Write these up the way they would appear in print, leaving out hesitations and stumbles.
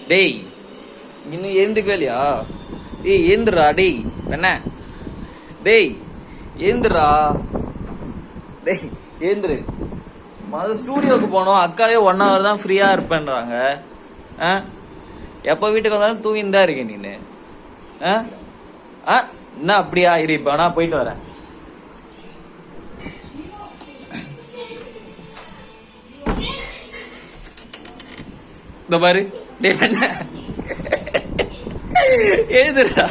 டேய் இன்னும் எழுந்துக்கவே இல்லையா? டேய் எழுந்துடா டேய். என்ன டேய் எழுந்துடா டேய் எழுந்துரு. ஸ்டூடியோவுக்கு போனோம். அக்காவே 1 hour தான் ஃப்ரீயாக இருப்பேன்றாங்க. எப்போ வீட்டுக்கு வந்தாலும் தூங்கின்னு தான் இருக்கேன் நீனு. என்ன அப்படியா? இரு இப்போ நான் போயிட்டு வரேன். இந்த பாரு டே என்ன எழுதுடா.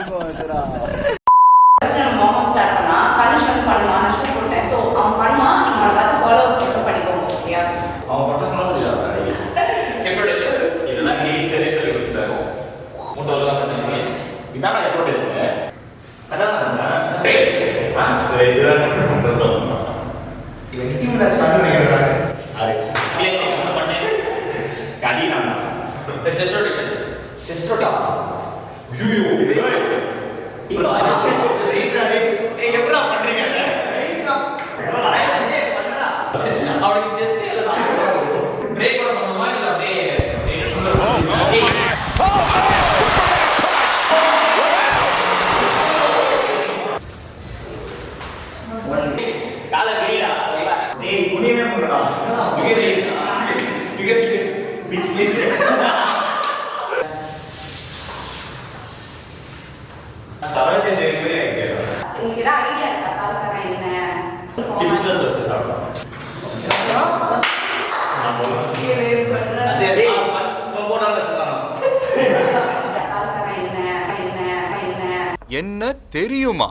என்ன தெரியுமா?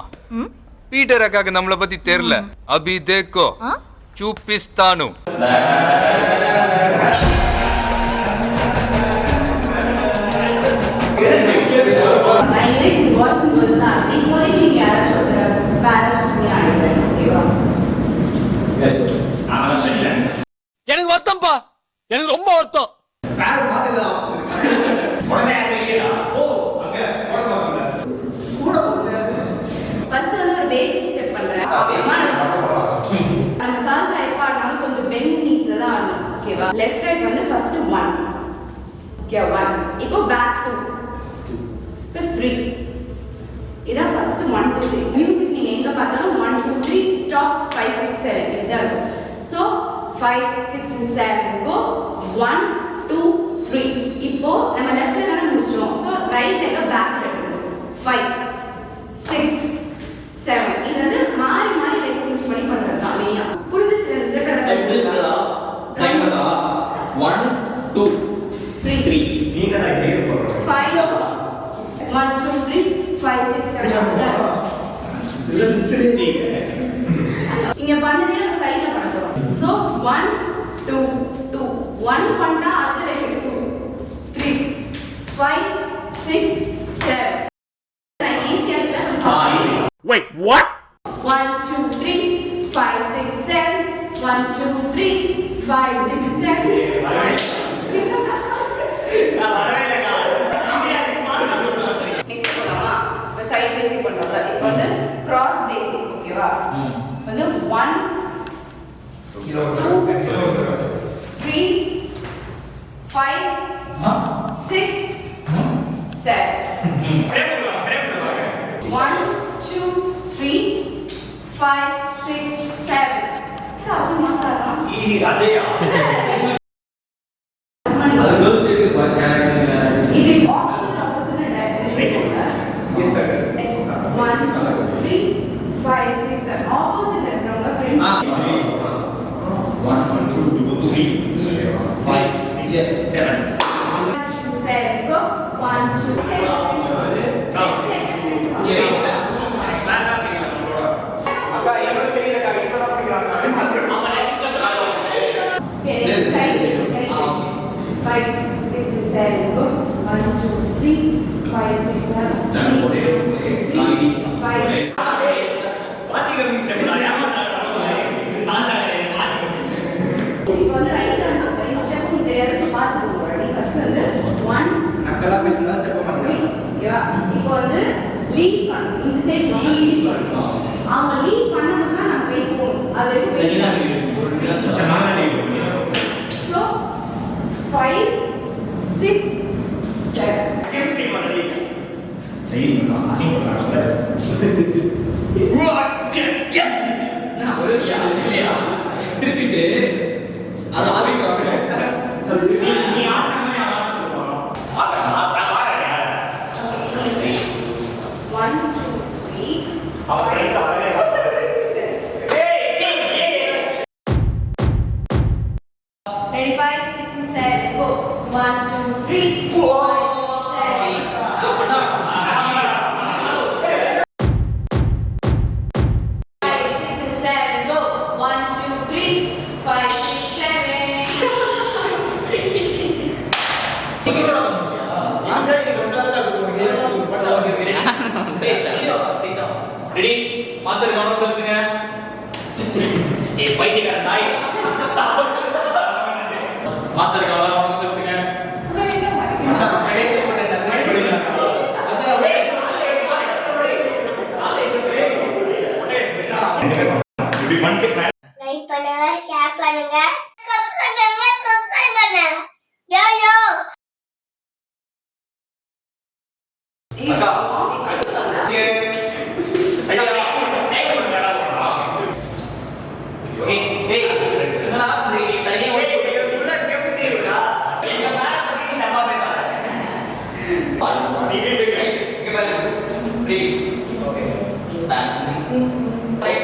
பீட்டர் அக்காக்கு நம்மளை பத்தி தெரியல. அபி தேக்கோ சூப்பிஸ்தானு. எனக்கு வருத்தம்ப்பா, எனக்கு ரொம்ப வருத்தம். Left right வந்து first 1. Okay, 1. இப்போ back 2. இப்போ 3. இத first 1 2 3. மியூசிக் நீங்க எங்க பார்த்தாலும் 1 2 3 stop 5 6 7 இப்படிதான் இருக்கும். So 5 6 and 7 go 1 2 3. இப்போ நம்ம லெஃப்ட்ல தான முடிச்சோம். So right leg பேக்ல எடுக்கணும். 5 6 7. இது வந்து மாறி மாறி லெக்ஸ் யூஸ் பண்ணி பண்றது தான் மெயினா. புரிஞ்சிச்சு இந்த ஸ்டெப் எல்லாம்? 1 2 3 நீங்க நான் கிளியர் பண்றேன். 5 1 2 3 5 6 7 இங்க பண்ணதே நம்ம சைடுல பண்றோம். சோ 1 2 2 1 பண்ணா அடுத்த லெஃப்ட் 2 3 5 6 7 நான் ஈஸியா இருக்கு. Wait, what? 1 2 3 5 6 7 1 2 3 5 6 7 நெக்ஸ்ட் போலாமா? இப்ப சைடு பேசிக் பண்றோம்ல. இப்போ வந்து கிராஸ் பேசிக் ஓகேவா? வந்து 1 2 3 5 6 7 1 2 3 5 6 7 ராஜு மாசாரா ஈஸி ராஜையா. இப்போ வந்து லீட் பண்ணணும். இந்த சைடு நம்ம லீட் பண்ணணும். அவங்க லீட் பண்ணனும்னா நம்ம வெயிட் போணும். அது So 5 6 7 திருப்பிட்டு அது நீ ஆட்டாம யாராவது சொல்லுவாங்க. One, two, three. அவன் ரைட் வரவே Ready, 5, 6, and 7, go. 1, 2, 3, 4, 5, 6, and 7, go. 1, 2, 3, 5, 6, 7. Ready master கவனம் செலுத்துங்க. ஏய் பைத்தியக்கார நாய். மாஸ்டர் கவனம் செலுத்துங்க. இப்படி பண்ணிட்டு லைக் பண்ணுங்க ஷேர் பண்ணுங்க சப்ஸ்கிரைப் பண்ணுங்க யோ யோ அக்கா ஏய் ஏய் என்னடா நீ தனியா உள்ள கெமிஸ்ட்ரி இருக்கா? எங்க மேல பத்தி நீ தப்பா பேசாத. சீக்கிரம் இங்க பாரு. ப்ளீஸ். ஓகே. லைக்